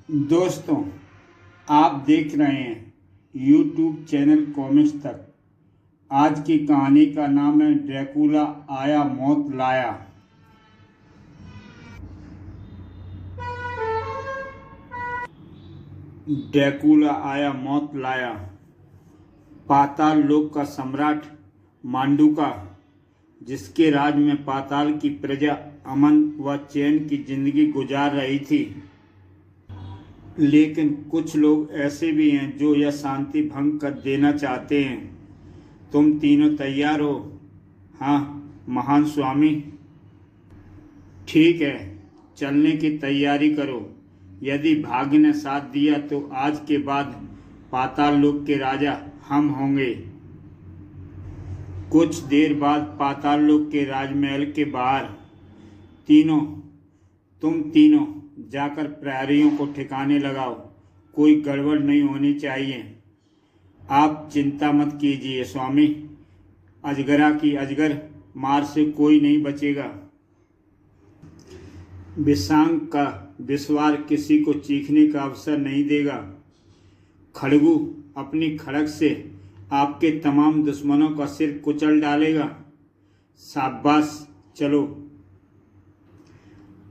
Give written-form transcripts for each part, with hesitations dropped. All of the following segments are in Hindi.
दोस्तों, आप देख रहे हैं YouTube चैनल कॉमिक्स तक। आज की कहानी का नाम है ड्रैकुला आया मौत लाया। ड्रैकुला आया मौत लाया। पाताल लोक का सम्राट मांडूका, जिसके राज में पाताल की प्रजा अमन व चैन की जिंदगी गुजार रही थी, लेकिन कुछ लोग ऐसे भी हैं जो यह शांति भंग कर देना चाहते हैं। तुम तीनों तैयार हो? हाँ महान स्वामी। ठीक है, चलने की तैयारी करो। यदि भाग्य ने साथ दिया तो आज के बाद पाताल लोक के राजा हम होंगे। कुछ देर बाद पाताल लोक के राजमहल के बाहर तुम तीनों जाकर प्रहरियों को ठिकाने लगाओ। कोई गड़बड़ नहीं होनी चाहिए। आप चिंता मत कीजिए स्वामी, अजगरा की अजगर मार से कोई नहीं बचेगा। विषांग का विस्वार किसी को चीखने का अवसर नहीं देगा। खड़गू अपनी खड़ग से आपके तमाम दुश्मनों का सिर कुचल डालेगा। शाबाश, चलो।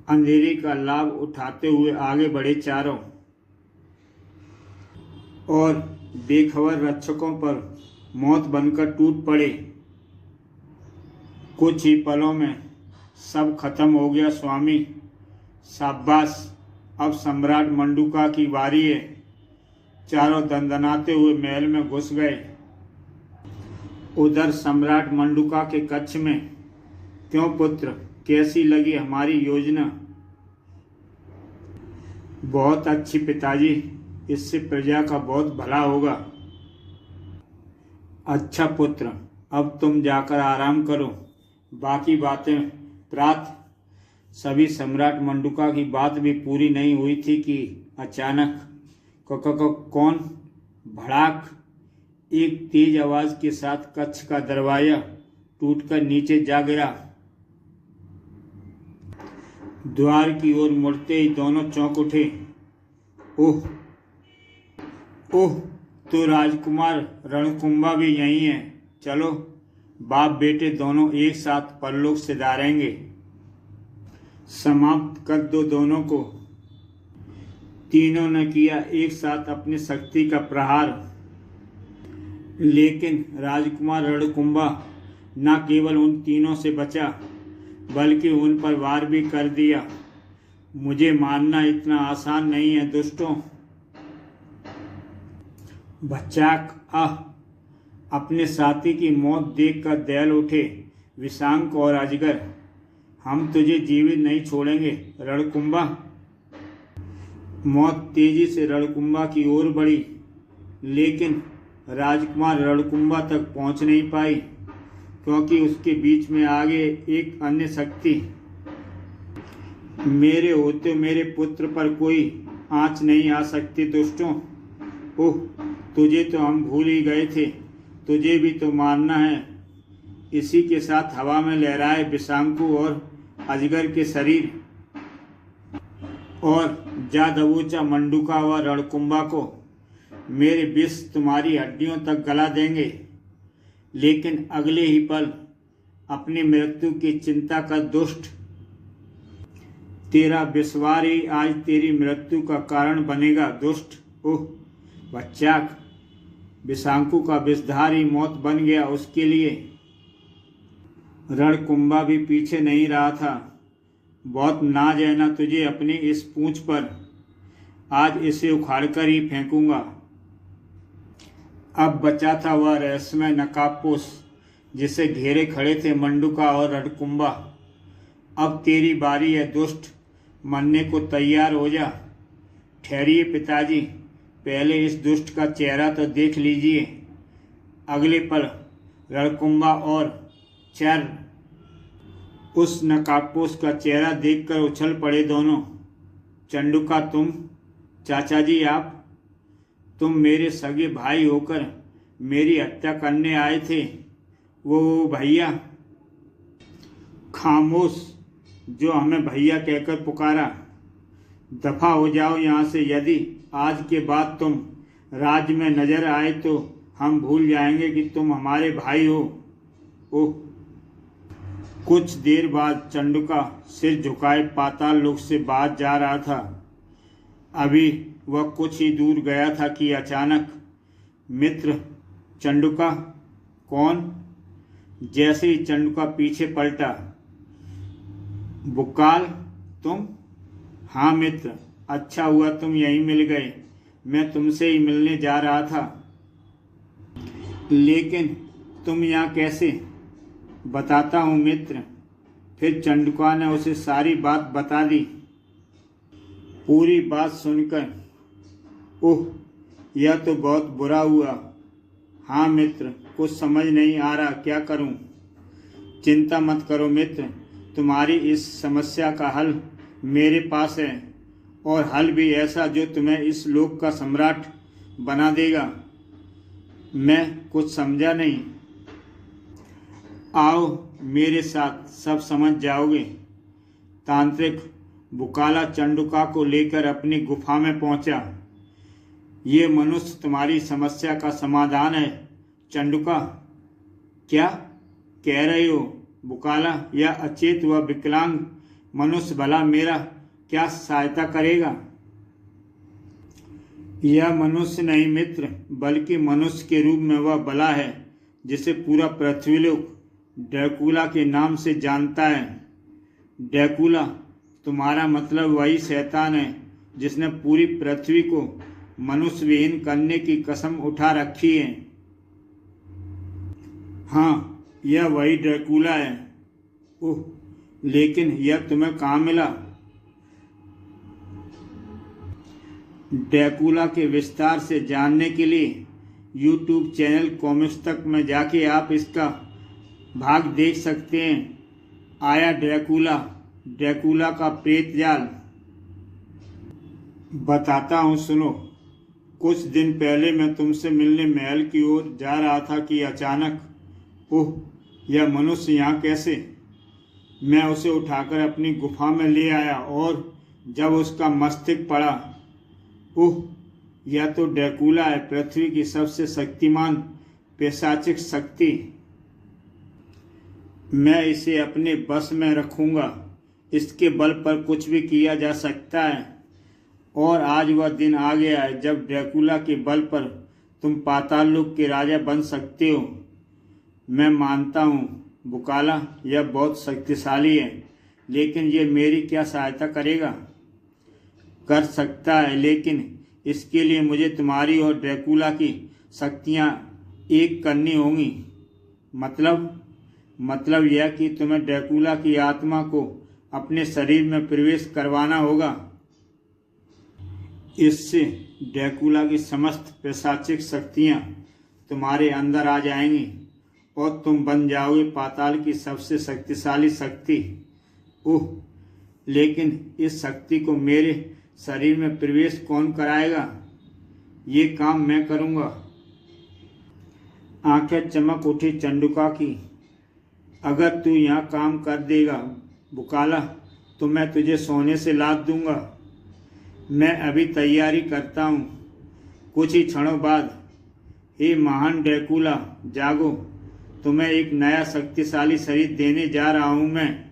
अंधेरे का लाभ उठाते हुए आगे बढ़े चारों, और बेखबर रक्षकों पर मौत बनकर टूट पड़े। कुछ ही पलों में सब खत्म हो गया स्वामी। शाबाश, अब सम्राट मंडूका की बारी है। चारों दंदनाते हुए महल में घुस गए। उधर सम्राट मंडूका के कक्ष में, क्यों पुत्र, कैसी लगी हमारी योजना? बहुत अच्छी पिताजी, इससे प्रजा का बहुत भला होगा। अच्छा पुत्र, अब तुम जाकर आराम करो, बाकी बातें प्रातः। सभी सम्राट मंडूका की बात भी पूरी नहीं हुई थी कि अचानक कौन भड़ाक एक तेज आवाज के साथ कक्ष का दरवाजा टूटकर नीचे जा गिरा। द्वार की ओर मुड़ते ही दोनों चौंक उठे। ओह ओह, तो राजकुमार रणकुंभा भी यहीं है। चलो, बाप बेटे दोनों एक साथ परलोक सिधारेंगे। समाप्त कर दो दोनों को। तीनों ने किया एक साथ अपनी शक्ति का प्रहार, लेकिन राजकुमार रणकुंभा न केवल उन तीनों से बचा, बल्कि उन पर वार भी कर दिया। मुझे मारना इतना आसान नहीं है दोस्तों। बच्चाक अपने साथी की मौत देखकर दहल उठे विषांक और अजगर। हम तुझे जीवित नहीं छोड़ेंगे रणकुंभा। मौत तेजी से रणकुंभा की ओर बढ़ी, लेकिन राजकुमार रणकुंभा तक पहुंच नहीं पाई, क्योंकि उसके बीच में आगे एक अन्य शक्ति। मेरे होते मेरे पुत्र पर कोई आंच नहीं आ सकती दोस्तों। ओह, तुझे तो हम भूल ही गए थे, तुझे भी तो मारना है। इसी के साथ हवा में लहराए विषांकु और अजगर के शरीर, और जा दबोचा मंडूका व रणकुंभा को। मेरे विष तुम्हारी हड्डियों तक गला देंगे। लेकिन अगले ही पल अपनी मृत्यु की चिंता कर दुष्ट। तेरा विस्वार ही आज तेरी मृत्यु का कारण बनेगा दुष्ट। ओह बच्चाक, विषांकु का विषधार ही मौत बन गया उसके लिए। रणकुंभा भी पीछे नहीं रहा था। बहुत नाज है ना तुझे अपनी इस पूंछ पर, आज इसे उखाड़कर ही फेंकूंगा। अब बचा था वह रहस्यमय नकाबपोश, जिसे घेरे खड़े थे मंडूका और रणकुंभा। अब तेरी बारी है दुष्ट, मरने को तैयार हो जा। ठहरिए पिताजी, पहले इस दुष्ट का चेहरा तो देख लीजिए। अगले पल रणकुंभा और चर उस नकाबपोश का चेहरा देखकर उछल पड़े दोनों। चंडूका तुम, चाचा जी आप, तुम मेरे सगे भाई होकर मेरी हत्या करने आए थे। वो भैया। खामोश, जो हमें भैया कहकर पुकारा। दफा हो जाओ यहाँ से। यदि आज के बाद तुम राज्य में नजर आए तो हम भूल जाएंगे कि तुम हमारे भाई हो। ओह। कुछ देर बाद चंडुका सिर झुकाए पाताल लोक से बाहर जा रहा था। अभी वह कुछ ही दूर गया था कि अचानक, मित्र चंडुका। कौन? जैसे ही चंडुका पीछे पलटा, बुकाल तुम? हाँ मित्र, अच्छा हुआ तुम यहीं मिल गए, मैं तुमसे ही मिलने जा रहा था। लेकिन तुम यहाँ कैसे? बताता हूँ मित्र। फिर चंडुका ने उसे सारी बात बता दी। पूरी बात सुनकर, ओह, यह तो बहुत बुरा हुआ। हाँ मित्र, कुछ समझ नहीं आ रहा क्या करूं। चिंता मत करो मित्र, तुम्हारी इस समस्या का हल मेरे पास है, और हल भी ऐसा जो तुम्हें इस लोक का सम्राट बना देगा। मैं कुछ समझा नहीं। आओ मेरे साथ, सब समझ जाओगे। तांत्रिक बुकाला चंडुका को लेकर अपनी गुफा में पहुंचा। ये मनुष्य तुम्हारी समस्या का समाधान है चंडुका। क्या कह रहे हो बुकाला? यह अचेत व विकलांग मनुष्य भला मेरा क्या सहायता करेगा? यह मनुष्य नहीं मित्र, बल्कि मनुष्य के रूप में वह बला है जिसे पूरा पृथ्वीलोक ड्रैकुला के नाम से जानता है। ड्रैकुला तुम्हारा मतलब वही शैतान है जिसने पूरी पृथ्वी को मनुष्य विहीन करने की कसम उठा रखी है। हाँ, यह वही ड्रैकुला है। ओह, लेकिन यह तुम्हें कहाँ मिला? ड्रैकुला के विस्तार से जानने के लिए YouTube चैनल कॉमिक्स में जाके आप इसका भाग देख सकते हैं। आया ड्रैकुला, ड्रैकुला का प्रेत जाल। बताता हूँ सुनो। कुछ दिन पहले मैं तुमसे मिलने महल की ओर जा रहा था कि अचानक, ओह, यह मनुष्य यहाँ कैसे? मैं उसे उठाकर अपनी गुफा में ले आया और जब उसका मस्तिष्क पड़ा, ओह, यह तो ड्रैकुला है, पृथ्वी की सबसे शक्तिमान पैशाचिक शक्ति। मैं इसे अपने बस में रखूंगा। इसके बल पर कुछ भी किया जा सकता है, और आज वह दिन आ गया है जब ड्रैकुला के बल पर तुम पाताल लोक के राजा बन सकते हो। मैं मानता हूँ बुकाला, यह बहुत शक्तिशाली है, लेकिन यह मेरी क्या सहायता करेगा? कर सकता है, लेकिन इसके लिए मुझे तुम्हारी और ड्रैकुला की शक्तियाँ एक करनी होंगी। मतलब यह कि तुम्हें ड्रैकुला की आत्मा को अपने शरीर में प्रवेश करवाना होगा। इससे ड्रैकुला की समस्त पैशाचिक शक्तियाँ तुम्हारे अंदर आ जाएंगी और तुम बन जाओगे पाताल की सबसे शक्तिशाली शक्ति। ओह, लेकिन इस शक्ति को मेरे शरीर में प्रवेश कौन कराएगा? ये काम मैं करूँगा। आंखें चमक उठी चंडुका की। अगर तू यहाँ काम कर देगा बुकाला, तो मैं तुझे सोने से लाद दूंगा। मैं अभी तैयारी करता हूँ। कुछ ही क्षणों बाद, हे महान ड्रैकुला, जागो, तुम्हें एक नया शक्तिशाली शरीर देने जा रहा हूँ मैं।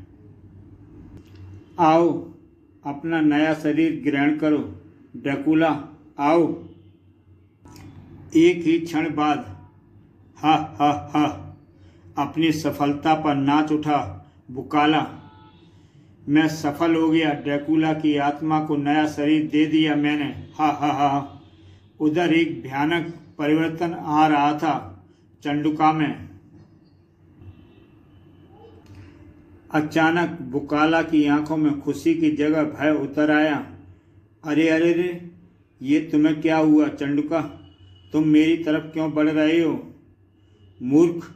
आओ, अपना नया शरीर ग्रहण करो ड्रैकुला, आओ। एक ही क्षण बाद, हा हा हा, अपनी सफलता पर नाच उठा बुकाला। मैं सफल हो गया, ड्रैकुला की आत्मा को नया शरीर दे दिया मैंने, हा हा हा। उधर एक भयानक परिवर्तन आ रहा था चंडुका में। अचानक बुकाला की आंखों में खुशी की जगह भय उतर आया। अरे अरे रे, ये तुम्हें क्या हुआ चंडुका? तुम मेरी तरफ क्यों बढ़ रहे हो? मूर्ख,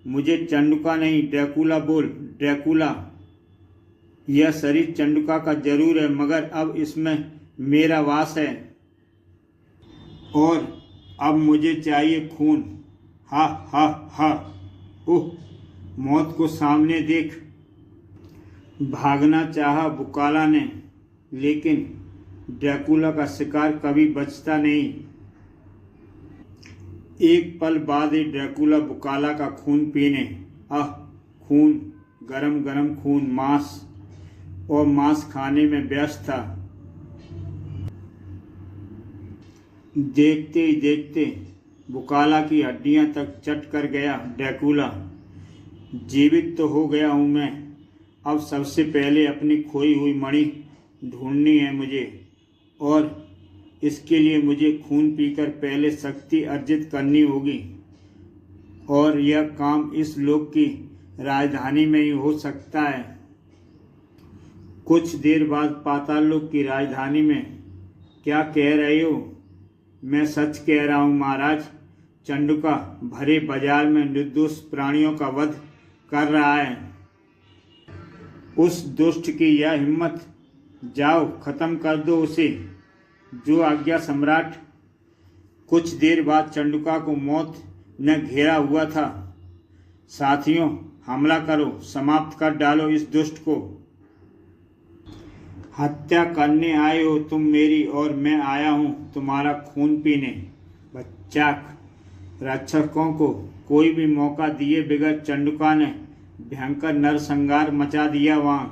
मुझे चंडुका नहीं ड्रैकुला बोल, ड्रैकुला। यह शरीर चंडुका का जरूर है, मगर अब इसमें मेरा वास है, और अब मुझे चाहिए खून। हा हा हा। ओह, मौत को सामने देख भागना चाहा बुकाला ने, लेकिन ड्रैकुला का शिकार कभी बचता नहीं। एक पल बाद ही ड्रैकुला बुकाला का खून पीने, खून, गरम गरम खून, मांस और मांस खाने में व्यस्त था। देखते ही देखते बुकाला की हड्डियां तक चट कर गया ड्रैकुला। जीवित तो हो गया हूं मैं, अब सबसे पहले अपनी खोई हुई मणि ढूंढनी है मुझे, और इसके लिए मुझे खून पीकर पहले शक्ति अर्जित करनी होगी, और यह काम इस लोक की राजधानी में ही हो सकता है। कुछ देर बाद पाताल लोक की राजधानी में। क्या कह रहे हो? मैं सच कह रहा हूँ महाराज। चंडुका भरे बाजार में निर्दोष प्राणियों का वध कर रहा है। उस दुष्ट की यह हिम्मत, जाओ खत्म कर दो उसे। जो आज्ञा सम्राट। कुछ देर बाद चंडुका को मौत ने घेरा हुआ था। साथियों, हमला करो, समाप्त कर डालो इस दुष्ट को। हत्या करने आए हो तुम मेरी, और मैं आया हूं तुम्हारा खून पीने। बच्चाक, रक्षकों को कोई भी मौका दिए बगैर चंडुका ने भयंकर नरसंहार मचा दिया वहां।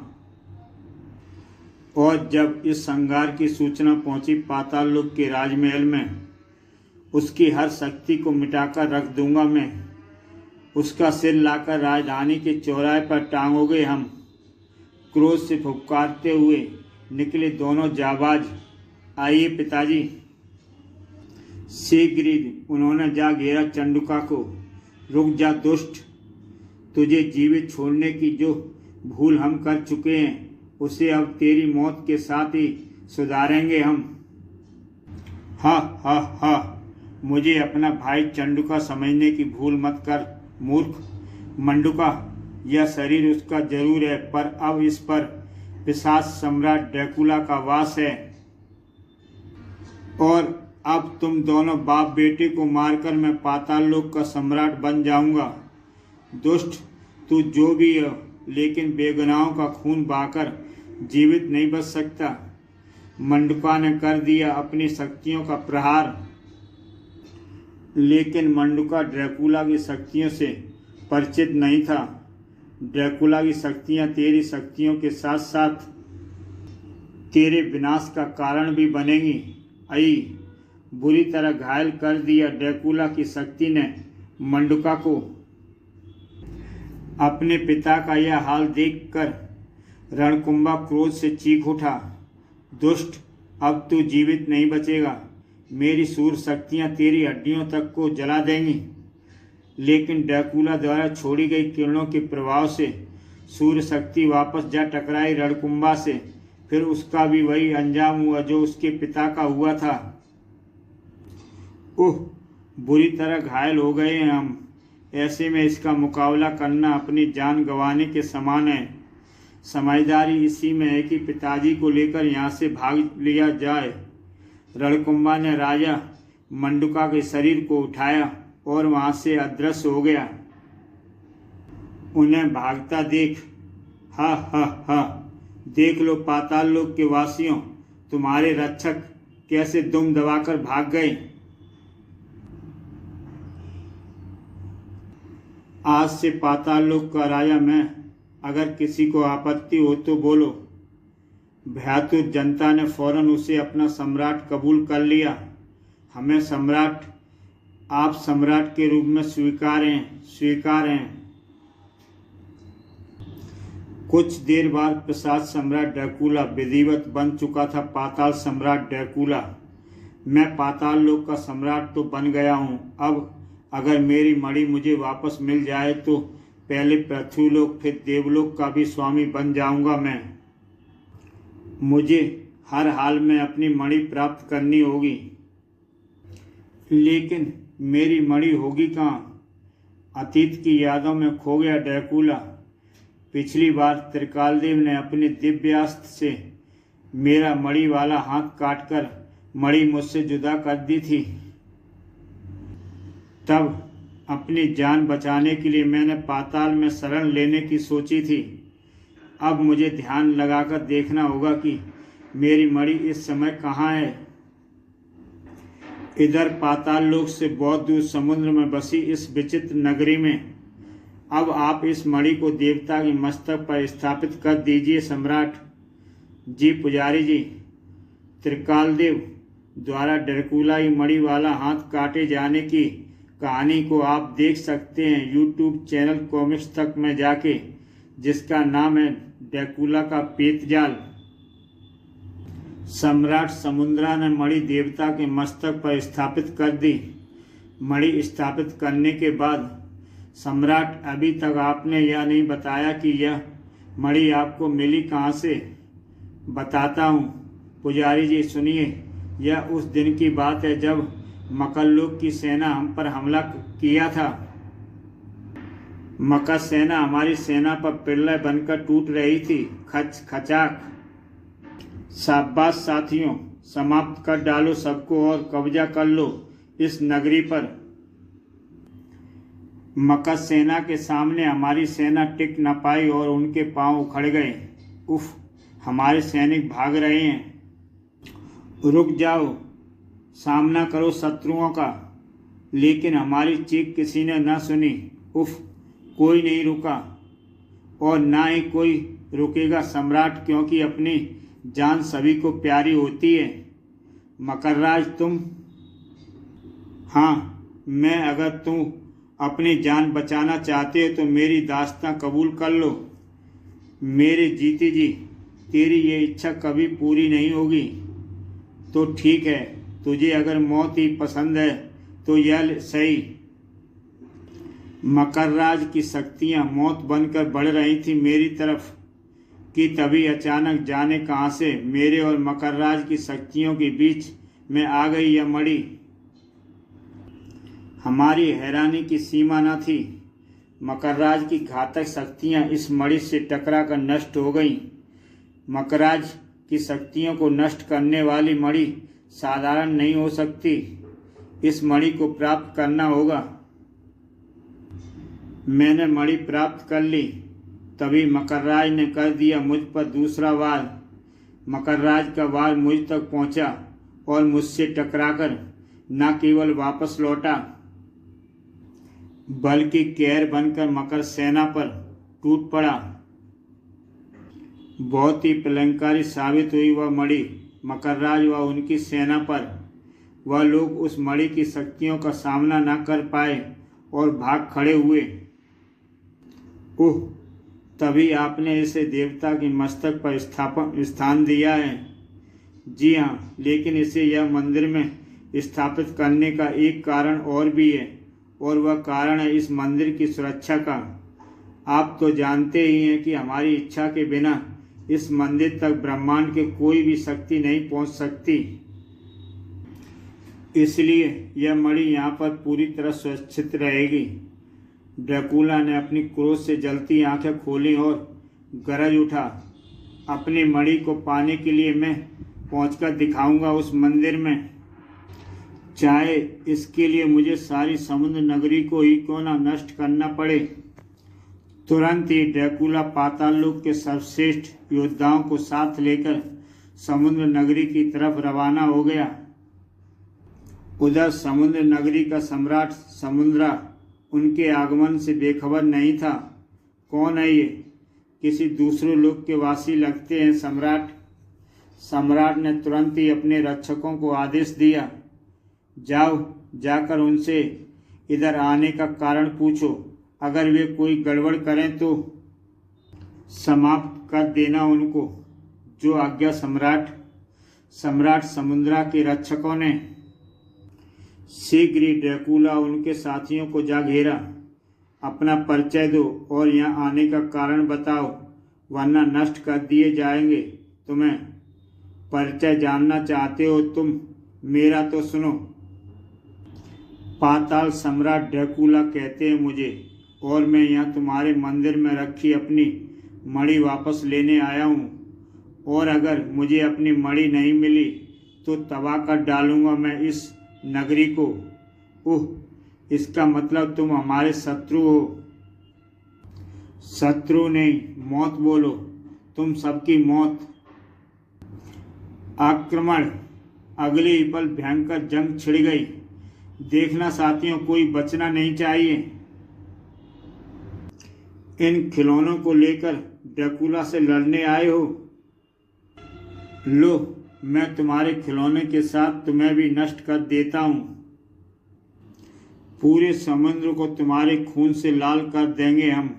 और जब इस संहार की सूचना पहुंची पाताल लोक के राजमहल में, उसकी हर शक्ति को मिटाकर रख दूंगा मैं। उसका सिर लाकर राजधानी के चौराहे पर टांगोगे हम। क्रोध से फुफकारते हुए निकले दोनों जाबाज। आइए पिताजी। शीघ्र ही उन्होंने जा घेरा चंडुका को। रुक जा दुष्ट, तुझे जीवित छोड़ने की जो भूल हम कर चुके हैं उसे अब तेरी मौत के साथ ही सुधारेंगे हम। हा हा हा, मुझे अपना भाई चंडुका समझने की भूल मत कर मूर्ख। मंडुका, यह शरीर उसका जरूर है, पर अब इस पर पिशाच सम्राट ड्रैकुला का वास है, और अब तुम दोनों बाप बेटे को मारकर मैं पाताल लोक का सम्राट बन जाऊंगा। दुष्ट, तू जो भी हो, लेकिन बेगुनाहों का खून बहाकर जीवित नहीं बच सकता। मंडुका ने कर दिया अपनी शक्तियों का प्रहार, लेकिन मंडुका ड्रैकुला की शक्तियों से परिचित नहीं था। ड्रैकुला की शक्तियां तेरी शक्तियों के साथ साथ तेरे विनाश का कारण भी बनेंगी। आई, बुरी तरह घायल कर दिया ड्रैकुला की शक्ति ने मंडुका को। अपने पिता का यह हाल देखकर रणकुंभा क्रोध से चीख उठा। दुष्ट, अब तू जीवित नहीं बचेगा। मेरी सूर्य शक्तियां तेरी हड्डियों तक को जला देंगी। लेकिन ड्रैकुला द्वारा छोड़ी गई किरणों के प्रभाव से सूर्य शक्ति वापस जा टकराई रणकुंभा से। फिर उसका भी वही अंजाम हुआ जो उसके पिता का हुआ था। बुरी तरह घायल हो गए हैं हम। ऐसे में इसका मुकाबला करना अपनी जान गंवाने के समान है। समझदारी इसी में है कि पिताजी को लेकर यहाँ से भाग लिया जाए। रणकुंभा ने राजा मंडुका के शरीर को उठाया और वहां से अदृश्य हो गया। उन्हें भागता देख हा हा हा, देख लो पाताल लोक के वासियों, तुम्हारे रक्षक कैसे दुम दबाकर भाग गए। आज से पाताल लोक का राजा मैं। अगर किसी को आपत्ति हो तो बोलो। भयातुर जनता ने फौरन उसे अपना सम्राट कबूल कर लिया। हमें सम्राट, आप सम्राट के रूप में स्वीकार हैं। कुछ देर बाद प्रसाद सम्राट ड्रैकुला विधिवत बन चुका था पाताल सम्राट ड्रैकुला। मैं पाताल लोक का सम्राट तो बन गया हूँ। अब अगर मेरी मणि मुझे वापस मिल जाए तो पहले पृथ्वीलोक फिर देवलोक का भी स्वामी बन जाऊंगा मैं। मुझे हर हाल में अपनी मणि प्राप्त करनी होगी। लेकिन मेरी मणि होगी कहाँ? अतीत की यादों में खो गया ड्रैकुला। पिछली बार त्रिकालदेव ने अपने दिव्यास्त्र से मेरा मणि वाला हाथ काटकर मणि मुझसे जुदा कर दी थी। तब अपनी जान बचाने के लिए मैंने पाताल में शरण लेने की सोची थी। अब मुझे ध्यान लगाकर देखना होगा कि मेरी मणि इस समय कहाँ है? इधर पाताल लोक से बहुत दूर समुद्र में बसी इस विचित्र नगरी में। अब आप इस मणि को देवता के मस्तक पर स्थापित कर दीजिए सम्राट। जी पुजारी जी। त्रिकालदेव द्वारा ड्रैकुला की मणि वाला हाथ काटे जाने की कहानी को आप देख सकते हैं यूट्यूब चैनल कॉमिक्स तक में जाके, जिसका नाम है ड्रैकुला का पेतजाल। सम्राट समुद्रा ने मणि देवता के मस्तक पर स्थापित कर दी। मणि स्थापित करने के बाद सम्राट, अभी तक आपने यह नहीं बताया कि यह मणि आपको मिली कहाँ से। बताता हूँ पुजारी जी, सुनिए। यह उस दिन की बात है जब मकरलोक की सेना हम पर हमला किया था। मकर सेना हमारी सेना पर प्रलय बनकर टूट रही थी। खच खचाक। शाबाश साथियों, समाप्त कर डालो सबको और कब्जा कर लो इस नगरी पर। मकर सेना के सामने हमारी सेना टिक न पाई और उनके पांव उखड़ गए। उफ, हमारे सैनिक भाग रहे हैं। रुक जाओ, सामना करो शत्रुओं का। लेकिन हमारी चीख किसी ने न सुनी। उफ, कोई नहीं रुका और ना ही कोई रुकेगा सम्राट, क्योंकि अपनी जान सभी को प्यारी होती है। मकरराज तुम? हाँ मैं। अगर तुम अपनी जान बचाना चाहते हो तो मेरी दास्तां कबूल कर लो। मेरे जीते जी, तेरी ये इच्छा कभी पूरी नहीं होगी। तो ठीक है, तुझे अगर मौत ही पसंद है तो यह सही। मकरराज की शक्तियाँ मौत बनकर बढ़ रही थी मेरी तरफ कि तभी अचानक जाने कहाँ से मेरे और मकरराज की शक्तियों के बीच में आ गई यह मणि। हमारी हैरानी की सीमा न थी। मकरराज की घातक शक्तियाँ इस मणि से टकराकर नष्ट हो गईं। मकरराज की शक्तियों को नष्ट करने वाली मणि साधारण नहीं हो सकती। इस मणि को प्राप्त करना होगा। मैंने मणि प्राप्त कर ली। तभी मकरराज ने कर दिया मुझ पर दूसरा वार। मकरराज का वार मुझ तक पहुंचा और मुझसे टकराकर न केवल वापस लौटा बल्कि कहर बनकर मकर सेना पर टूट पड़ा। बहुत ही प्रलंकारी साबित हुई वह मणि मकरराज व उनकी सेना पर। वह लोग उस मणि की शक्तियों का सामना न कर पाए और भाग खड़े हुए। ओह, तभी आपने इसे देवता के मस्तक पर स्थान दिया है। जी हाँ, लेकिन इसे यह मंदिर में स्थापित करने का एक कारण और भी है, और वह कारण है इस मंदिर की सुरक्षा का। आप तो जानते ही हैं कि हमारी इच्छा के बिना इस मंदिर तक ब्रह्मांड के कोई भी शक्ति नहीं पहुंच सकती। इसलिए यह मणि यहाँ पर पूरी तरह सुरक्षित रहेगी। ड्रैकुला ने अपनी क्रोध से जलती आंखें खोली और गरज उठा, अपनी मणि को पाने के लिए मैं पहुंचकर दिखाऊंगा उस मंदिर में, चाहे इसके लिए मुझे सारी समुद्र नगरी को ही क्यों न नष्ट करना पड़े। तुरंत ही ड्रैकुला पाताल लोक के सर्वश्रेष्ठ योद्धाओं को साथ लेकर समुद्र नगरी की तरफ रवाना हो गया। उधर समुद्र नगरी का सम्राट समुद्रा उनके आगमन से बेखबर नहीं था। कौन है ये? किसी दूसरे लोक के वासी लगते हैं सम्राट। सम्राट ने तुरंत ही अपने रक्षकों को आदेश दिया, जाओ, जाकर उनसे इधर आने का कारण पूछो। अगर वे कोई गड़बड़ करें तो समाप्त कर देना उनको। जो आज्ञा सम्राट। सम्राट समुद्रा के रक्षकों ने शीघ्र ही ड्रैकुला उनके साथियों को जा घेरा। अपना परिचय दो और यहाँ आने का कारण बताओ, वरना नष्ट कर दिए जाएंगे तुम्हें। परिचय जानना चाहते हो तुम? मेरा तो सुनो। पाताल सम्राट ड्रैकुला कहते हैं मुझे, और मैं यहाँ तुम्हारे मंदिर में रखी अपनी मणि वापस लेने आया हूँ। और अगर मुझे अपनी मणि नहीं मिली तो तबाह कर डालूंगा मैं इस नगरी को। ओह, इसका मतलब तुम हमारे शत्रु हो। शत्रु नहीं, मौत बोलो, तुम सबकी मौत। आक्रमण। अगले ही पल भयंकर जंग छिड़ गई। देखना साथियों, कोई बचना नहीं चाहिए। इन खिलौनों को लेकर ड्रैकुला से लड़ने आए हो? लो, मैं तुम्हारे खिलौने के साथ तुम्हें भी नष्ट कर देता हूं। पूरे समुद्र को तुम्हारे खून से लाल कर देंगे हम।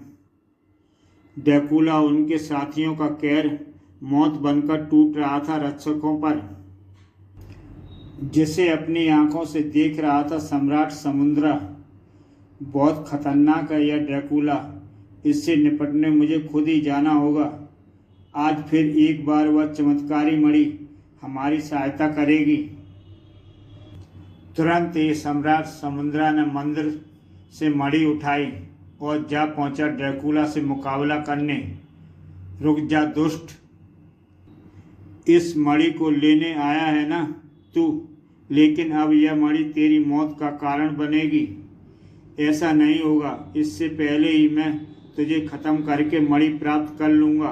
ड्रैकुला उनके साथियों का कहर मौत बनकर टूट रहा था रक्षकों पर, जिसे अपनी आंखों से देख रहा था सम्राट समुद्रा। बहुत खतरनाक है यह ड्रैकुला, इससे निपटने मुझे खुद ही जाना होगा। आज फिर एक बार वह चमत्कारी मणि हमारी सहायता करेगी। तुरंत ही सम्राट समुद्रा ने मंदिर से मणि उठाई और जा पहुंचा ड्रैकुला से मुकाबला करने। रुक जा दुष्ट, इस मणि को लेने आया है ना तू, लेकिन अब यह मणि तेरी मौत का कारण बनेगी। ऐसा नहीं होगा, इससे पहले ही मैं तुझे खत्म करके मणि प्राप्त कर लूँगा।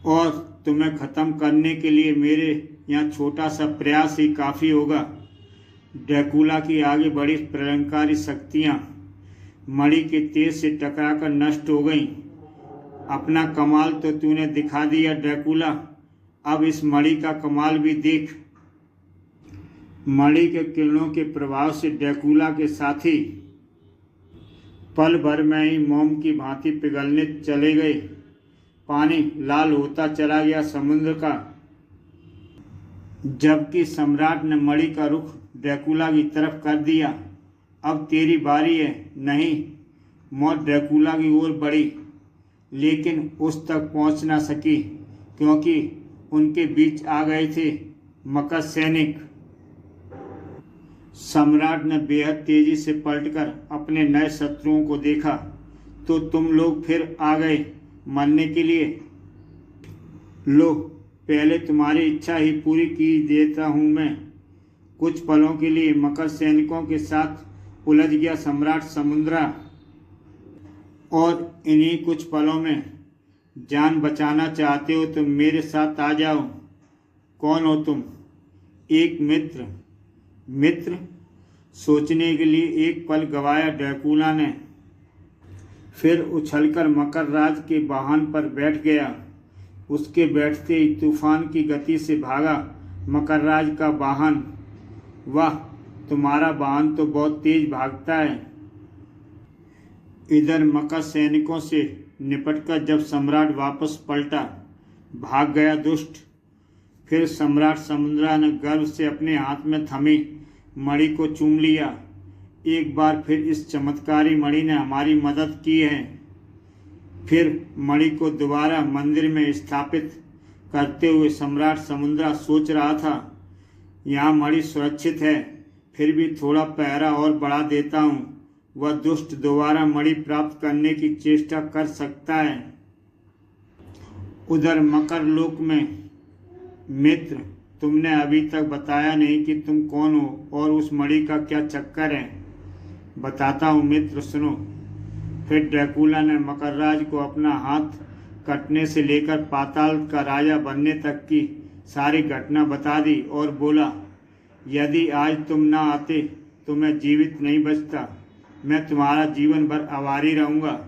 और तुम्हें खत्म करने के लिए मेरे यहाँ छोटा सा प्रयास ही काफ़ी होगा। ड्रैकुला की आगे बढ़ी प्रलंकारी शक्तियाँ मणि के तेज से टकराकर नष्ट हो गईं। अपना कमाल तो तूने दिखा दिया ड्रैकुला, अब इस मणि का कमाल भी देख। मणि के किरणों के प्रभाव से ड्रैकुला के साथी पल भर में ही मोम की भांति पिघलने चले गए। पानी लाल होता चला गया समुद्र का, जबकि सम्राट ने मणि का रुख ड्रैकुला की तरफ कर दिया। अब तेरी बारी है। नहीं, मौत ड्रैकुला की ओर बढ़ी, लेकिन उस तक पहुंच ना सकी क्योंकि उनके बीच आ गए थे मकर सैनिक। सम्राट ने बेहद तेजी से पलटकर अपने नए शत्रुओं को देखा। तो तुम लोग फिर आ गए मरने के लिए? लो, पहले तुम्हारी इच्छा ही पूरी की देता हूँ मैं। कुछ पलों के लिए मकर सैनिकों के साथ उलझ गया सम्राट समुद्रा, और इन्हीं कुछ पलों में जान बचाना चाहते हो तो मेरे साथ आ जाओ। कौन हो तुम? एक मित्र। मित्र? सोचने के लिए एक पल गवाया ड्रैकुला ने, फिर उछलकर मकर राज के वाहन पर बैठ गया। उसके बैठते ही तूफान की गति से भागा मकर राज का वाहन। वाह, तुम्हारा वाहन तो बहुत तेज भागता है। इधर मकर सैनिकों से निपटकर जब सम्राट वापस पलटा, भाग गया दुष्ट। फिर सम्राट समुद्रा ने गर्व से अपने हाथ में थमी मणि को चूम लिया। एक बार फिर इस चमत्कारी मणि ने हमारी मदद की है। फिर मणि को दोबारा मंदिर में स्थापित करते हुए सम्राट समुद्रा सोच रहा था, यहाँ मणि सुरक्षित है, फिर भी थोड़ा पहरा और बढ़ा देता हूँ। वह दुष्ट दोबारा मणि प्राप्त करने की चेष्टा कर सकता है। उधर मकर लोक में, मित्र, तुमने अभी तक बताया नहीं कि तुम कौन हो और उस मणि का क्या चक्कर है। बताता हूँ मित्र, सुनो। फिर ड्रैकुला ने मकरराज को अपना हाथ कटने से लेकर पाताल का राजा बनने तक की सारी घटना बता दी और बोला, यदि आज तुम ना आते तो मैं जीवित नहीं बचता। मैं तुम्हारा जीवन भर आभारी रहूँगा।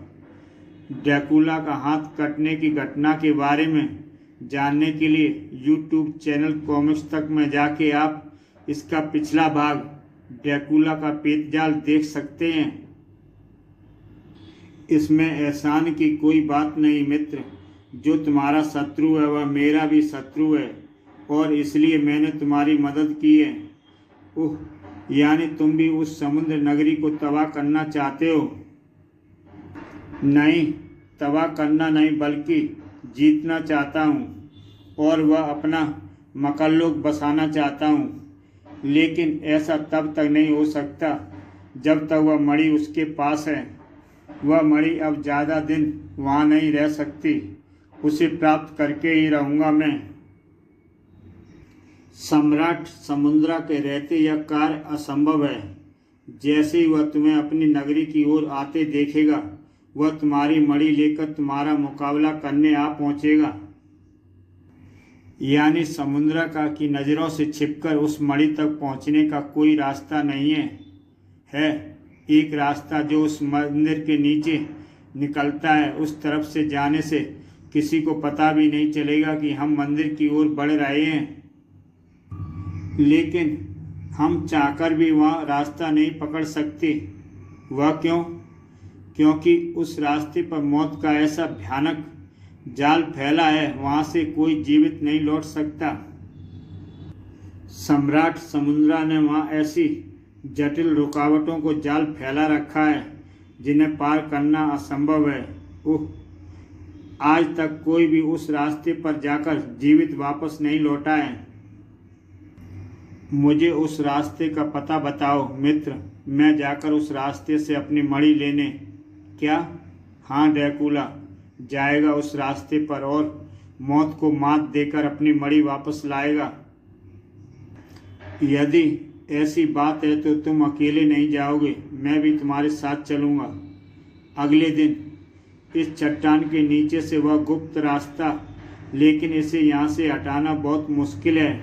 ड्रैकुला का हाथ कटने की घटना के बारे में जानने के लिए YouTube चैनल कॉमिक्स तक में जाके आप इसका पिछला भाग ड्रैकुला का पेतजाल देख सकते हैं। इसमें एहसान की कोई बात नहीं मित्र। जो तुम्हारा शत्रु है वह मेरा भी शत्रु है और इसलिए मैंने तुम्हारी मदद की है। ओह, यानी तुम भी उस समुद्र नगरी को तबाह करना चाहते हो? नहीं, तबाह करना नहीं बल्कि जीतना चाहता हूँ और वह अपना मकरलोक बसाना चाहता हूँ। लेकिन ऐसा तब तक नहीं हो सकता जब तक वह मणि उसके पास है। वह मणि अब ज़्यादा दिन वहाँ नहीं रह सकती। उसे प्राप्त करके ही रहूँगा मैं। सम्राट समुद्रा के रहते यह कार्य असंभव है। जैसे ही वह तुम्हें अपनी नगरी की ओर आते देखेगा, वह तुम्हारी मणि लेकर तुम्हारा मुकाबला करने आ पहुँचेगा। यानी समुद्र का की नज़रों से छिपकर उस मणि तक पहुंचने का कोई रास्ता नहीं है एक रास्ता जो उस मंदिर के नीचे निकलता है। उस तरफ से जाने से किसी को पता भी नहीं चलेगा कि हम मंदिर की ओर बढ़ रहे हैं, लेकिन हम चाहकर भी वहाँ रास्ता नहीं पकड़ सकते। वह क्यों? क्योंकि उस रास्ते पर मौत का ऐसा भयानक जाल फैला है, वहाँ से कोई जीवित नहीं लौट सकता। सम्राट समुद्रा ने वहाँ ऐसी जटिल रुकावटों को जाल फैला रखा है जिन्हें पार करना असंभव है। आज तक कोई भी उस रास्ते पर जाकर जीवित वापस नहीं लौटा है। मुझे उस रास्ते का पता बताओ मित्र, मैं जाकर उस रास्ते से अपनी मणि लेने। क्या? हाँ, ड्रैकुला जाएगा उस रास्ते पर और मौत को मात देकर अपनी मणि वापस लाएगा। यदि ऐसी बात है तो तुम अकेले नहीं जाओगे, मैं भी तुम्हारे साथ चलूँगा। अगले दिन इस चट्टान के नीचे से वह गुप्त रास्ता, लेकिन इसे यहाँ से हटाना बहुत मुश्किल है।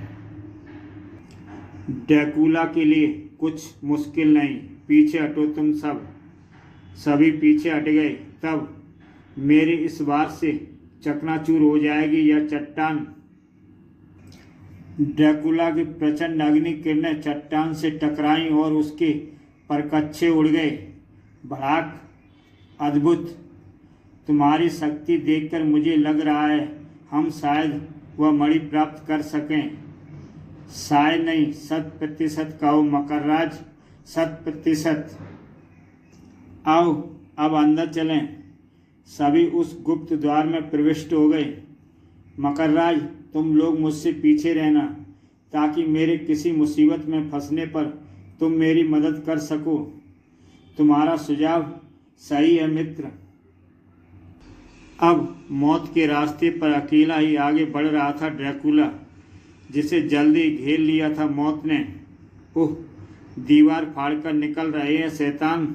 ड्रैकुला के लिए कुछ मुश्किल नहीं। पीछे हटो तुम सब। सभी पीछे हट गए। तब मेरे इस वार से चकनाचूर हो जाएगी यह चट्टान। ड्रैकुला की प्रचंड अग्नि किरणें चट्टान से टकराईं और उसके परकच्छे उड़ गए। भड़ाक! अद्भुत! तुम्हारी शक्ति देखकर मुझे लग रहा है हम शायद वह मणि प्राप्त कर सकें। शायद नहीं, 100% कहो मकरराज, 100%। आओ अब अंदर चलें। सभी उस गुप्त द्वार में प्रविष्ट हो गए। मकरराज, तुम लोग मुझसे पीछे रहना ताकि मेरे किसी मुसीबत में फंसने पर तुम मेरी मदद कर सको। तुम्हारा सुझाव सही है मित्र। अब मौत के रास्ते पर अकेला ही आगे बढ़ रहा था ड्रैकुला, जिसे जल्दी घेर लिया था मौत ने। दीवार फाड़कर निकल रहे हैं शैतान।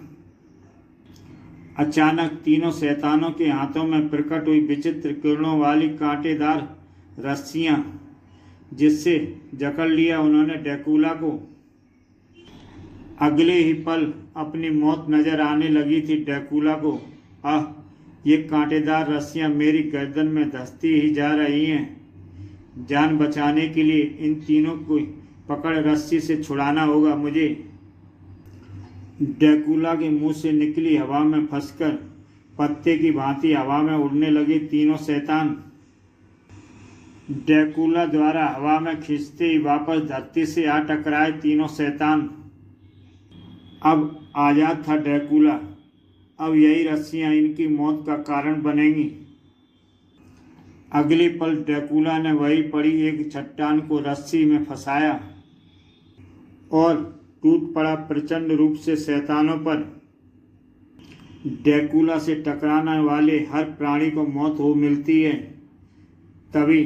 अचानक तीनों शैतानों के हाथों में प्रकट हुई विचित्र किरणों वाली कांटेदार रस्सियां, जिससे जकड़ लिया उन्होंने ड्रैकुला को। अगले ही पल अपनी मौत नजर आने लगी थी ड्रैकुला को। ये कांटेदार रस्सियां मेरी गर्दन में धंसती ही जा रही हैं। जान बचाने के लिए इन तीनों को पकड़ रस्सी से छुड़ाना होगा मुझे। ड्रैकुला के मुंह से निकली हवा में फंसकर पत्ते की भांति हवा में उड़ने लगे तीनों शैतान। ड्रैकुला द्वारा हवा में खींचते ही वापस धरती से आ टकराए तीनों शैतान। अब आजाद था ड्रैकुला। अब यही रस्सियां इनकी मौत का कारण बनेंगी। अगले पल ड्रैकुला ने वही पड़ी एक चट्टान को रस्सी में फंसाया और टूट पड़ा प्रचंड रूप से शैतानों पर। ड्रैकुला से टकराने वाले हर प्राणी को मौत हो मिलती है। तभी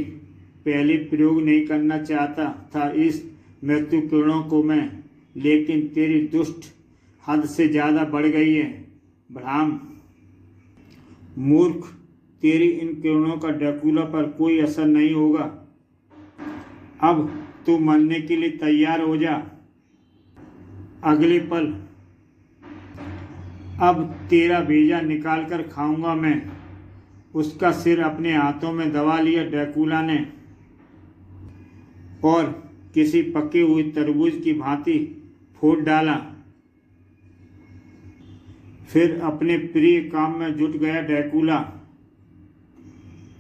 पहले प्रयोग नहीं करना चाहता था इस मृत्यु किरणों को मैं, लेकिन तेरी दुष्ट हद से ज़्यादा बढ़ गई है ब्राह्म। मूर्ख, तेरी इन किरणों का ड्रैकुला पर कोई असर नहीं होगा। अब तू मरने के लिए तैयार हो जा। अगले पल अब तेरा भेजा निकालकर खाऊंगा मैं। उसका सिर अपने हाथों में दबा लिया ड्रैकुला ने और किसी पके हुए तरबूज की भांति फोड़ डाला। फिर अपने प्रिय काम में जुट गया ड्रैकुला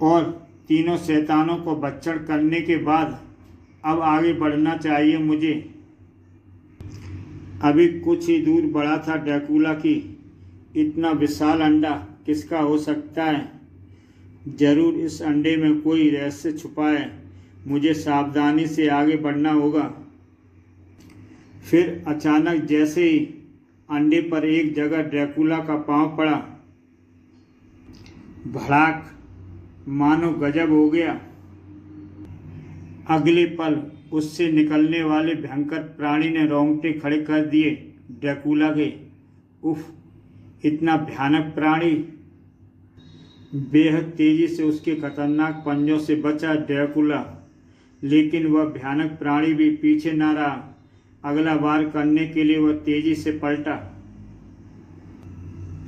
और तीनों शैतानों को भक्षण करने के बाद अब आगे बढ़ना चाहिए मुझे। अभी कुछ ही दूर बढ़ा था ड्रैकुला की। इतना विशाल अंडा किसका हो सकता है? जरूर इस अंडे में कोई रहस्य छुपा है। मुझे सावधानी से आगे बढ़ना होगा। फिर अचानक जैसे ही अंडे पर एक जगह ड्रैकुला का पांव पड़ा, भड़ाक, मानो गजब हो गया। अगले पल उससे निकलने वाले भयंकर प्राणी ने रोंगटे खड़े कर दिए ड्रैकुला के। उफ, इतना भयानक प्राणी! बेहद तेजी से उसके खतरनाक पंजों से बचा ड्रैकुला। लेकिन वह भयानक प्राणी भी पीछे न रहा। अगला वार करने के लिए वह तेजी से पलटा,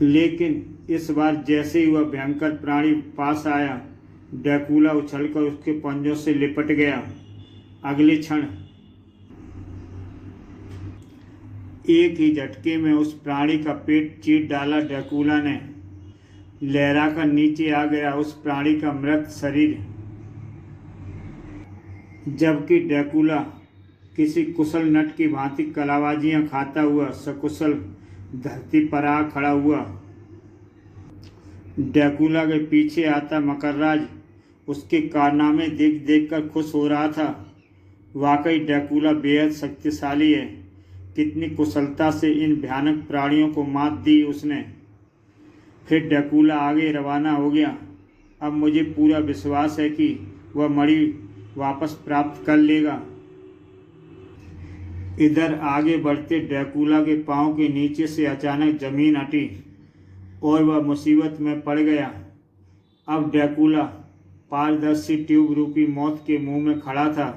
लेकिन इस बार जैसे ही वह भयंकर प्राणी पास आया, ड्रैकुला उछलकर उसके पंजों से लिपट गया। अगले क्षण एक ही झटके में उस प्राणी का पेट चीर डाला। ड्रैकुला ने लहराकर नीचे आ गया उस प्राणी का मृत शरीर, जबकि ड्रैकुला किसी कुशल नट की भांति कलाबाजियां खाता हुआ सकुशल धरती पर आ खड़ा हुआ। ड्रैकुला के पीछे आता मकरराज उसके कारनामे देख देख कर खुश हो रहा था। वाकई ड्रैकुला बेहद शक्तिशाली है। कितनी कुशलता से इन भयानक प्राणियों को मात दी उसने। फिर ड्रैकुला आगे रवाना हो गया। अब मुझे पूरा विश्वास है कि वह मणि वापस प्राप्त कर लेगा। इधर आगे बढ़ते ड्रैकुला के पांव के नीचे से अचानक जमीन हटी और वह मुसीबत में पड़ गया। अब ड्रैकुला पारदर्शी ट्यूब रूपी मौत के मुंह में खड़ा था।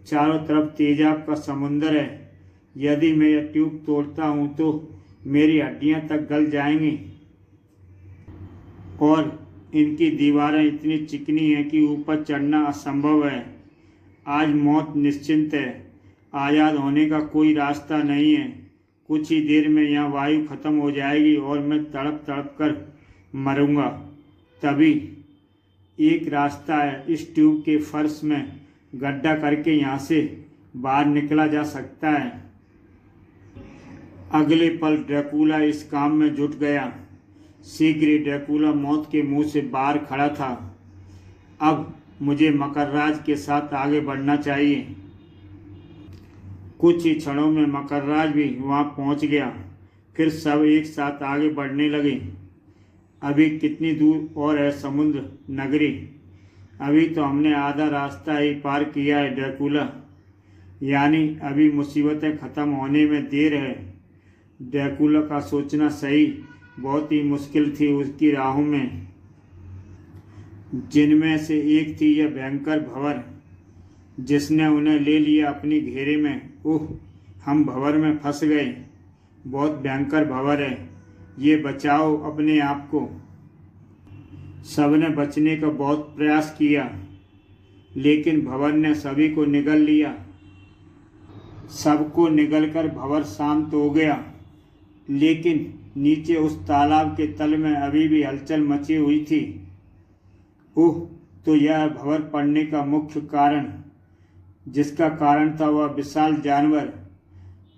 चारों तरफ तेजाब का समुंदर है। यदि मैं यह ट्यूब तोड़ता हूं तो मेरी हड्डियां तक गल जाएंगी और इनकी दीवारें इतनी चिकनी हैं कि ऊपर चढ़ना असंभव है। आज मौत निश्चिंत है। आज़ाद होने का कोई रास्ता नहीं है। कुछ ही देर में यहाँ वायु खत्म हो जाएगी और मैं तड़प तड़प कर मरूंगा। तभी एक रास्ता है। इस ट्यूब के फर्श में गड्ढा करके यहाँ से बाहर निकला जा सकता है। अगले पल ड्रैकुला इस काम में जुट गया। शीघ्र ही ड्रैकुला मौत के मुंह से बाहर खड़ा था। अब मुझे मकरराज के साथ आगे बढ़ना चाहिए। कुछ ही क्षणों में मकरराज भी वहां पहुंच गया। फिर सब एक साथ आगे बढ़ने लगे। अभी कितनी दूर और है समुद्र नगरी? अभी तो हमने आधा रास्ता ही पार किया है ड्रैकुला, यानी अभी मुसीबतें ख़त्म होने में देर है। ड्रैकुला का सोचना सही। बहुत ही मुश्किल थी उसकी राहों में, जिनमें से एक थी यह भयंकर भंवर, जिसने उन्हें ले लिया अपनी घेरे में। हम भंवर में फंस गए। बहुत भयंकर भंवर है, ये बचाओ अपने आप को। सबने बचने का बहुत प्रयास किया, लेकिन भंवर ने सभी को निगल लिया। सबको निगलकर भंवर शांत हो गया, लेकिन नीचे उस तालाब के तल में अभी भी हलचल मची हुई थी। तो यह भंवर पड़ने का मुख्य कारण, जिसका कारण था वह विशाल जानवर,